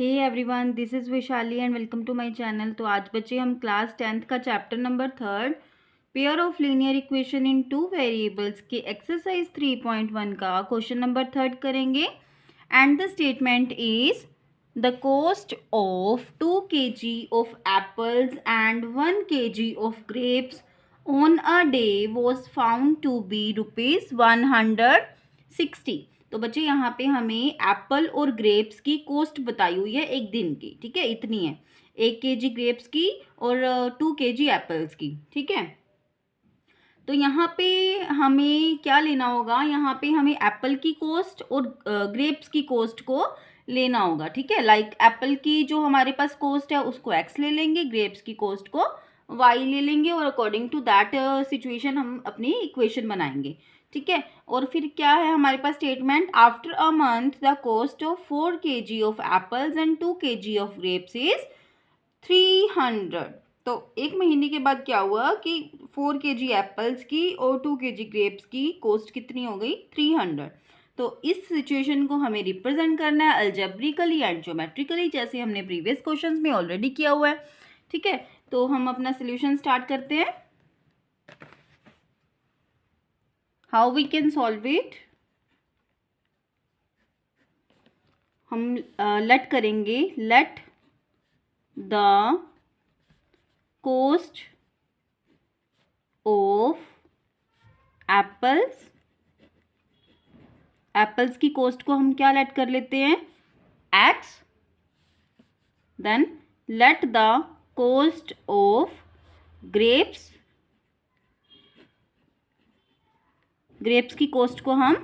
Hey everyone, this is Vaishali and welcome to my channel. तो आज बच्चे हम क्लास 10th का chapter number 3 pair of linear equation in two variables के exercise 3.1 का क्वेश्चन नंबर 3 करेंगे। And the statement is the cost of 2 kg of apples and 1 kg of grapes on a day was found to be ₹160। तो बच्चे यहाँ पे हमें Apple और grapes की कॉस्ट बताई हुई है एक दिन की, ठीक है, इतनी है, 1 kg ग्रेप्स की और 2 kg एप्पल्स की, ठीक है। तो यहाँ पे हमें क्या लेना होगा, यहाँ पे हमें एप्पल की कॉस्ट और ग्रेप्स की कॉस्ट को लेना होगा, ठीक है। लाइक एप्पल की जो हमारे पास कॉस्ट है उसको x ले लेंगे, ग्रेप्स की कॉस्ट को y ले लेंगे और अकॉर्डिंग टू दैट सिचुएशन हम अपनी इक्वेशन बनाएंगे, ठीक है। और फिर क्या है हमारे पास statement, after a month the cost of 4 kg of apples and 2 kg of grapes is 300। तो एक महीने के बाद क्या हुआ कि 4 kg एप्पल्स की और 2 kg ग्रेप्स की कॉस्ट कितनी हो गई, 300। तो इस सिचुएशन को हमें रिप्रेजेंट करना है अलजेब्रिकली एंड ज्योमेट्रिकली, जैसे हमने प्रीवियस क्वेश्चंस में ऑलरेडी किया हुआ है, ठीक है। तो हम अपना सोल्यूशन स्टार्ट करते हैं। How we can solve it? हम लेट करेंगे, let the cost of apples, apples की कॉस्ट को हम क्या लेट कर लेते हैं, x। Then let the cost of grapes, grapes की कॉस्ट को हम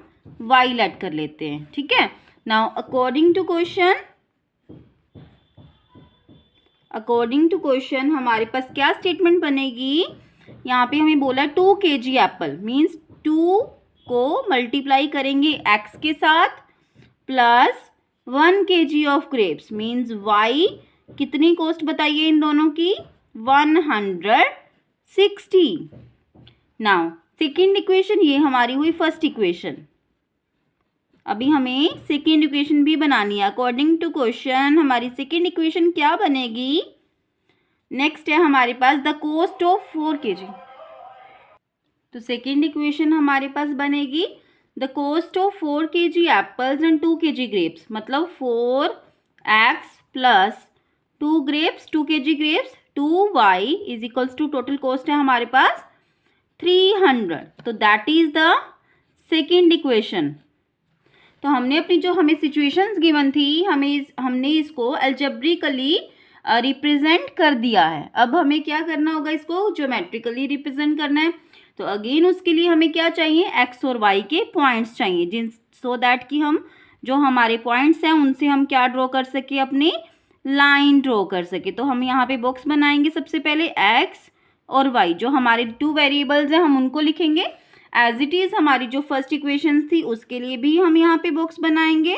y लेट कर लेते हैं, ठीक है। नाउ अकॉर्डिंग टू क्वेश्चन हमारे पास क्या स्टेटमेंट बनेगी, यहाँ पे हमें बोला 2 kg एप्पल मीन्स 2 को मल्टीप्लाई करेंगे x के साथ plus 1 kg of grapes means y, कितनी कॉस्ट बताइए इन दोनों की, 160। नाउ सेकेंड इक्वेशन, ये हमारी हुई फर्स्ट इक्वेशन। अभी हमें सेकेंड इक्वेशन भी बनानी है। अकॉर्डिंग टू क्वेश्चन हमारी सेकेंड इक्वेशन क्या बनेगी, नेक्स्ट है हमारे पास द कॉस्ट ऑफ 4 kg। तो सेकेंड इक्वेशन हमारे पास बनेगी the cost of 4 kg apples and 2 kg grapes, मतलब 4x plus 2 grapes, 2 kg grapes 2y is equals to total cost है हमारे पास 300। तो that is the second equation. तो हमने अपनी जो हमें सिचुएशंस गिवन थी, हमने इसको अलजेब्रिकली रिप्रेजेंट कर दिया है। अब हमें क्या करना होगा, इसको ज्योमेट्रिकली रिप्रेजेंट करना है। तो अगेन उसके लिए हमें क्या चाहिए, एक्स और वाई के पॉइंट्स चाहिए, जिन सो दैट कि हम जो हमारे पॉइंट्स हैं उनसे हम क्या ड्रॉ कर सके, अपनी लाइन ड्रॉ कर सके। तो हम यहाँ पे बॉक्स बनाएंगे, सबसे पहले एक्स और y, जो हमारे 2 वेरिएबल्स हैं हम उनको लिखेंगे एज इट इज। हमारी जो फर्स्ट इक्वेशन थी उसके लिए भी हम यहाँ पे बॉक्स बनाएंगे,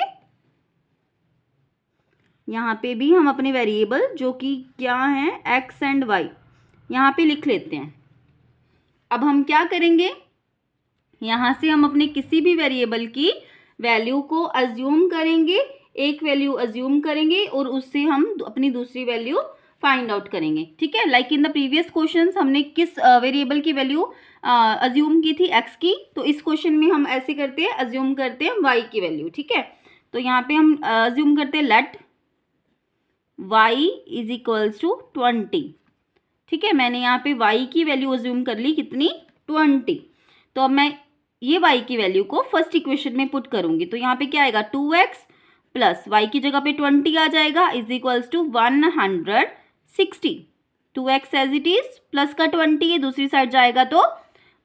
यहाँ पे भी हम अपने वेरिएबल जो कि क्या है x एंड y यहाँ पे लिख लेते हैं। अब हम क्या करेंगे, यहाँ से हम अपने किसी भी वेरिएबल की वैल्यू को अज्यूम करेंगे, एक वैल्यू अज्यूम करेंगे और उससे हम अपनी दूसरी वैल्यू फाइंड आउट करेंगे, ठीक है। Like in the previous questions हमने किस वेरिएबल की वैल्यू अज्यूम की थी, x की। तो इस क्वेश्चन में हम ऐसे करते हैं, अज्यूम करते हैं y की वैल्यू, ठीक है। तो यहाँ पे हम अज्यूम करते हैं let y is equals to 20, ठीक है। मैंने यहाँ पे y की वैल्यू अज्यूम कर ली, कितनी, 20। तो अब मैं ये y की वैल्यू को फर्स्ट इक्वेशन में पुट करूंगी। तो यहाँ पे क्या आएगा, 2x प्लस y की जगह पे 20 आ जाएगा is equals to 160। 2x as it is, plus का 20 है, दूसरी साइड जाएगा तो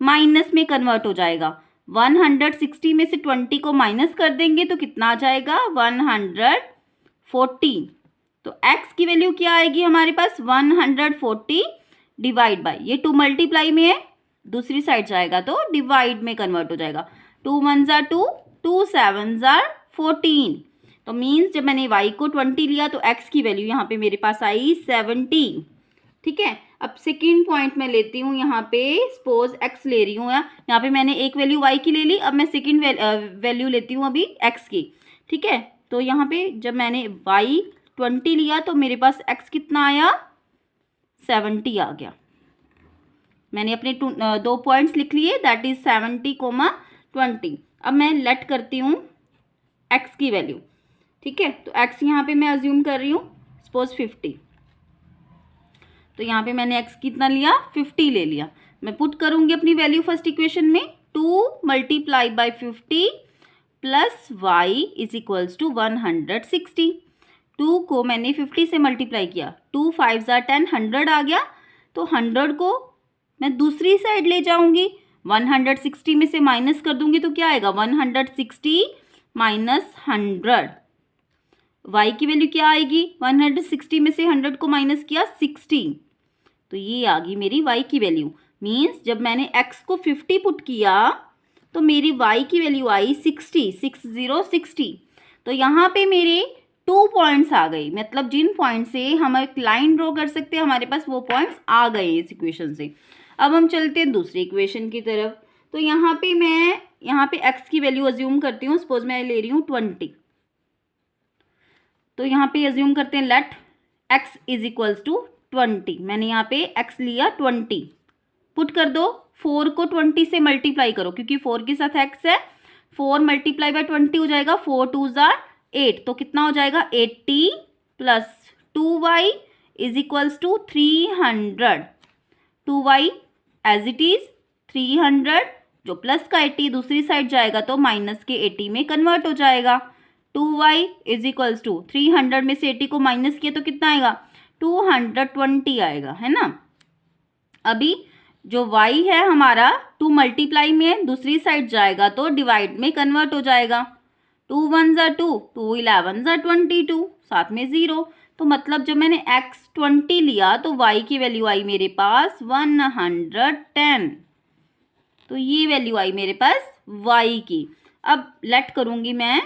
माइनस में कन्वर्ट हो जाएगा। 160 में से 20 को माइनस कर देंगे तो कितना आ जाएगा, 140। तो x की वैल्यू क्या आएगी हमारे पास, 140 डिवाइड बाय, ये 2 मल्टीप्लाई में है, दूसरी साइड जाएगा तो डिवाइड में कन्वर्ट हो जाएगा। 2 1 जार 2, 2 7 जार 14। तो मीन्स जब मैंने y को 20 लिया तो x की वैल्यू यहाँ पे मेरे पास आई 70, ठीक है। अब सेकेंड पॉइंट मैं लेती हूँ, यहाँ पे सपोज x ले रही हूँ, यहाँ पे मैंने एक वैल्यू y की ले ली, अब मैं सेकेंड वैल्यू लेती हूँ अभी x की, ठीक है। तो यहाँ पे जब मैंने y 20 लिया तो मेरे पास x कितना आया, 70 आ गया। मैंने अपने दो पॉइंट्स लिख लिए, दैट इज 70, 20। अब मैं लेट करती हूँ x की वैल्यू, ठीक है। तो x यहाँ पे मैं अज्यूम कर रही हूँ सपोज 50, तो यहाँ पे मैंने x कितना लिया, 50 ले लिया। मैं पुट करूँगी अपनी वैल्यू फर्स्ट इक्वेशन में, 2 multiply by 50 plus y is equals to 160। 2 को मैंने 50 से मल्टीप्लाई किया, 2 5 ज़ा 10, 100 आ गया। तो 100 को मैं दूसरी साइड ले जाऊंगी, 160 में से माइनस कर दूंगी तो क्या आएगा, 160 माइनस 100। y की वैल्यू क्या आएगी, 160 में से 100 को माइनस किया 60, तो ये आ गई मेरी y की वैल्यू। मीन्स जब मैंने x को 50 पुट किया तो मेरी y की वैल्यू आई 60, 60। तो यहाँ पे मेरे 2 पॉइंट्स आ गए, मतलब जिन पॉइंट से हम एक लाइन ड्रॉ कर सकते हैं हमारे पास वो पॉइंट्स आ गए इस इक्वेशन से। अब हम चलते हैं दूसरी इक्वेशन की तरफ। तो यहाँ पे मैं x की वैल्यू अज्यूम करती हूँ, सपोज मैं ले रही हूँ 20। तो यहाँ पे अज्यूम करते हैं let x is equals to 20। मैंने यहाँ पे x लिया 20, पुट कर दो, 4 को 20 से मल्टीप्लाई करो क्योंकि 4 के साथ x है, 4 मल्टीप्लाई बाई 20 हो जाएगा, 4 2 ज़ा 8, तो कितना हो जाएगा 80 plus 2y is equals to 300। 2y as it is 300, जो प्लस का 80 दूसरी साइड जाएगा तो माइनस के 80 में कन्वर्ट हो जाएगा। 2y इज इक्वल्स टू 300 में से 80 को माइनस किया तो कितना आएगा, 220 आएगा, है ना। अभी जो y है हमारा 2 मल्टीप्लाई में दूसरी साइड जाएगा तो डिवाइड में कन्वर्ट हो जाएगा। 2 1 ज़ा 2, 2 11 ज़ा 22, साथ में 0। तो मतलब जब मैंने x 20 लिया तो y की वैल्यू आई मेरे पास 110। तो ये वैल्यू आई मेरे पास y की। अब लेट करूँगी मैं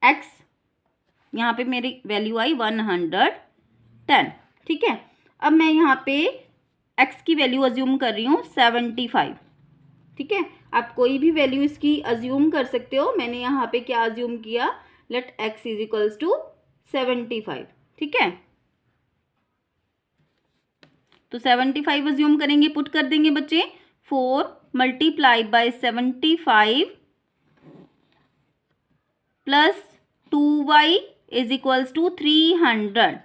x, यहाँ पे मेरी वैल्यू आई 110, ठीक है। अब मैं यहाँ पे x की वैल्यू अज्यूम कर रही हूँ 75, ठीक है। आप कोई भी वैल्यू इसकी अज्यूम कर सकते हो, मैंने यहाँ पे क्या अज्यूम किया, let x is equals to 75, ठीक है। तो 75 अज्यूम करेंगे, पुट कर देंगे बच्चे, 4 multiply by 75 plus 2y is equals to 300।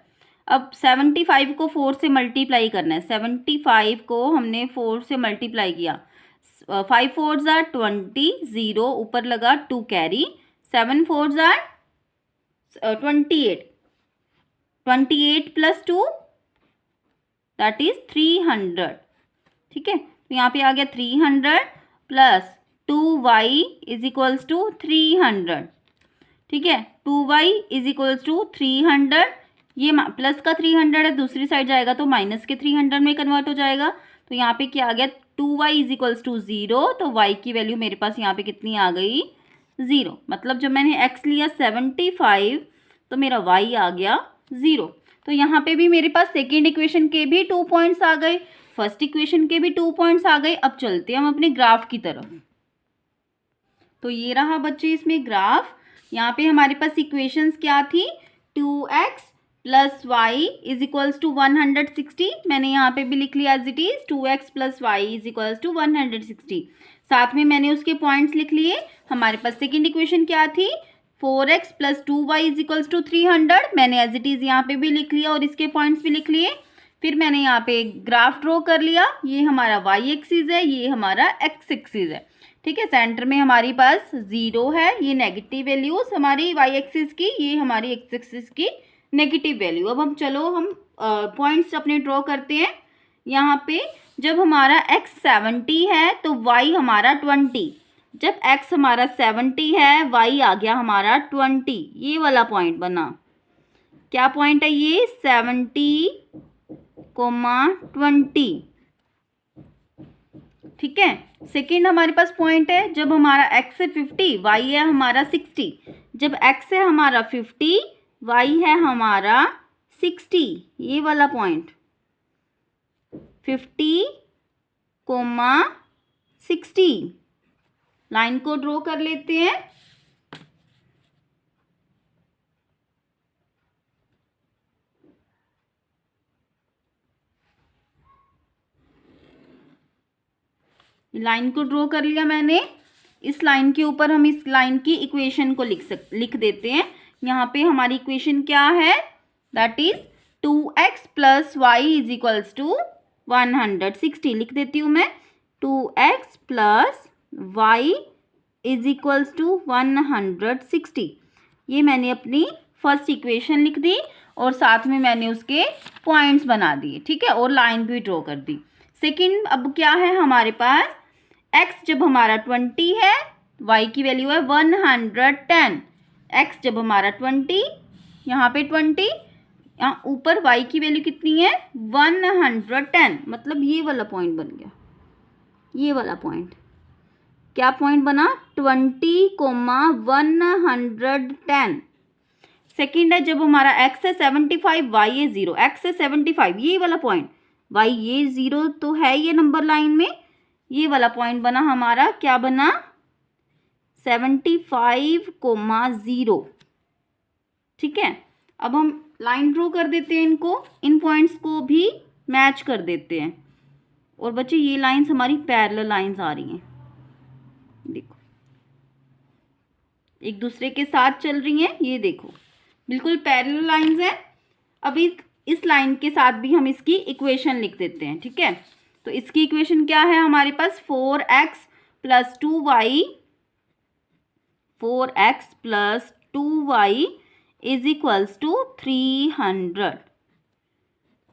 अब 75 को 4 से मल्टीप्लाई करना है, 75 को हमने 4 से मल्टीप्लाई किया, 5 4 ज़ा 20, 0 ऊपर लगा 2 कैरी, 7 4 ज़ा 28, 28 प्लस 2 दैट इज 300, ठीक है। तो यहाँ पे आ गया 300 plus 2y is equals to 300, ठीक है। 2y इज इक्वल्स टू 300, ये प्लस का 300 है, दूसरी साइड जाएगा तो माइनस के 300 में कन्वर्ट हो जाएगा। तो यहाँ पे क्या आ गया, 2y इज इक्वल्स टू 0, तो y की वैल्यू मेरे पास यहाँ पे कितनी आ गई, 0। मतलब जब मैंने x लिया 75 तो मेरा y आ गया 0। तो यहाँ पे भी मेरे पास सेकेंड इक्वेशन के भी 2 पॉइंट्स आ गए, फर्स्ट इक्वेशन के भी 2 पॉइंट्स आ गए। अब चलते हैं हम अपने ग्राफ की तरफ। तो ये रहा बच्चे इसमें ग्राफ। यहाँ पे हमारे पास इक्वेशंस क्या थी, 2x plus y is equals to 160, मैंने यहाँ पे भी लिख लिया as it is 2x plus y is equals to 160। साथ में मैंने उसके पॉइंट्स लिख लिए। हमारे पास सेकेंड इक्वेशन क्या थी, 4x plus 2y is equals to 300, मैंने एज इट इज यहाँ पे भी लिख लिया और इसके पॉइंट्स भी लिख लिए। फिर मैंने यहाँ पे ग्राफ ड्रॉ कर लिया, ये हमारा y एक्सिस है, ये हमारा x एक्सिस है, ठीक है। सेंटर में हमारे पास 0 है, ये नेगेटिव वैल्यूज हमारी y एक्सिस की, ये हमारी x एक्सिस की नेगेटिव वैल्यू। अब हम पॉइंट्स अपने ड्रॉ करते हैं। यहाँ पे जब हमारा x 70 है तो y हमारा 20, जब x हमारा 70 है y आ गया हमारा 20, ये वाला पॉइंट बना। क्या पॉइंट है ये, 70,20, ठीक है। सेकेंड हमारे पास पॉइंट है जब हमारा x है 50, y है हमारा 60। जब x है हमारा 50, y है हमारा 60, ये वाला पॉइंट 50,60। लाइन को ड्रॉ कर लेते हैं। लाइन को ड्रॉ कर लिया मैंने। इस लाइन के ऊपर हम इस लाइन की इक्वेशन को लिख देते हैं। यहाँ पे हमारी इक्वेशन क्या है, that is 2x plus y is equals to 160। लिख देती हूँ मैं, 2x plus y is equals to 160। ये मैंने अपनी फर्स्ट इक्वेशन लिख दी और साथ में मैंने उसके पॉइंट्स बना दिए, ठीक है, और लाइन भी ड्रॉ कर दी। सेकंड, अब क्या है हमारे पास, x जब हमारा 20 है, y की वैल्यू है 110। x जब हमारा 20, यहाँ पे 20, यहाँ ऊपर y की वैल्यू कितनी है 110, मतलब ये वाला पॉइंट बन गया। ये वाला पॉइंट क्या पॉइंट बना, 20,110। सेकेंड है जब हमारा x है 75, y है 0, x है 75, ये वाला पॉइंट, y ये 0 तो है ये नंबर लाइन में, ये वाला पॉइंट बना हमारा, क्या बना 75,0। ठीक है, अब हम लाइन ड्रॉ कर देते हैं इनको, इन पॉइंट्स को भी मैच कर देते हैं। और बच्चे ये लाइंस हमारी पैरेलल लाइंस आ रही हैं, देखो एक दूसरे के साथ चल रही हैं, ये देखो बिल्कुल पैरेलल लाइंस हैं। अभी इस लाइन के साथ भी हम इसकी इक्वेशन लिख देते हैं, ठीक है। तो इसकी इक्वेशन क्या है हमारे पास, 4x plus 2y is equals to 300।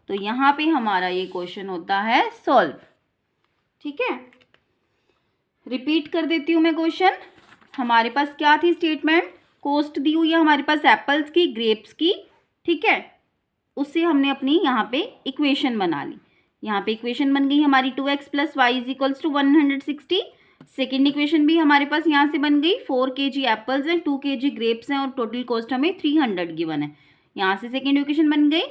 तो यहाँ पे हमारा ये क्वेश्चन होता है सॉल्व, ठीक है। रिपीट कर देती हूँ मैं क्वेश्चन। हमारे पास क्या थी स्टेटमेंट, कॉस्ट दी हुई है हमारे पास एप्पल्स की, ग्रेप्स की, ठीक है। उससे हमने अपनी यहाँ पे इक्वेशन बना ली। यहाँ पे इक्वेशन बन गई हमारी 2x plus y is equals to 160। Second equation भी हमारे पास यहाँ से बन गई, 4 kg एप्पल्स हैं, 2 kg ग्रेप्स हैं और टोटल कॉस्ट हमें 300 गिवन है। यहाँ से सेकेंड इक्वेशन बन गई।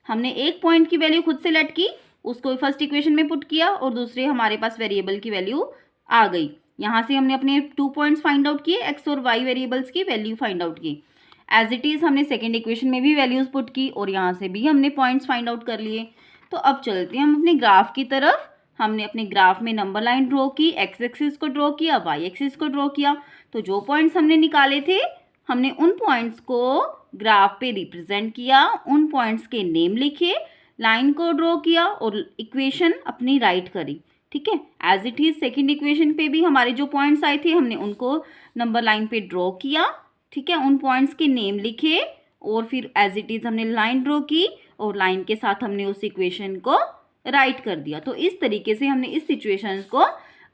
हमने एक पॉइंट की वैल्यू खुद से लेट की, उसको फर्स्ट इक्वेशन में पुट किया और दूसरे हमारे पास वेरिएबल की वैल्यू आ गई। यहाँ से हमने अपने 2 पॉइंट्स फाइंड आउट किए, x और y वेरिएबल्स की वैल्यू फाइंड आउट की। एज इट इज़ हमने सेकेंड इक्वेशन में भी वैल्यूज़ पुट की और यहाँ से भी हमने पॉइंट्स फाइंड आउट कर लिए। तो अब चलते हैं हम अपने ग्राफ की तरफ। हमने अपने ग्राफ में नंबर लाइन ड्रॉ की, एक्स एक्सिस को ड्रॉ किया, वाई एक्सिस को ड्रॉ किया। तो जो पॉइंट्स हमने निकाले थे, हमने उन पॉइंट्स को ग्राफ पे रिप्रेजेंट किया, उन पॉइंट्स के नेम लिखे, लाइन को ड्रॉ किया और इक्वेशन अपनी राइट करी, ठीक है। As it is second equation पे भी हमारे जो पॉइंट्स आए थे हमने उनको नंबर लाइन पे ड्रॉ किया, ठीक है, उन पॉइंट्स के नेम लिखे और फिर एज इट इज हमने लाइन ड्रॉ की और लाइन के साथ हमने उस इक्वेशन को राइट कर दिया। तो इस तरीके से हमने इस सिचुएशन को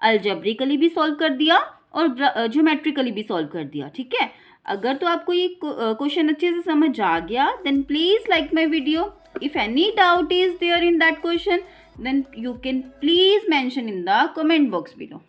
अलजेब्रिकली भी सॉल्व कर दिया और ज्योमेट्रिकली भी सॉल्व कर दिया, ठीक है। अगर तो आपको ये क्वेश्चन अच्छे से समझ आ गया, then please like my video. If any doubt is there in that question, then you can please mention in the comment box below.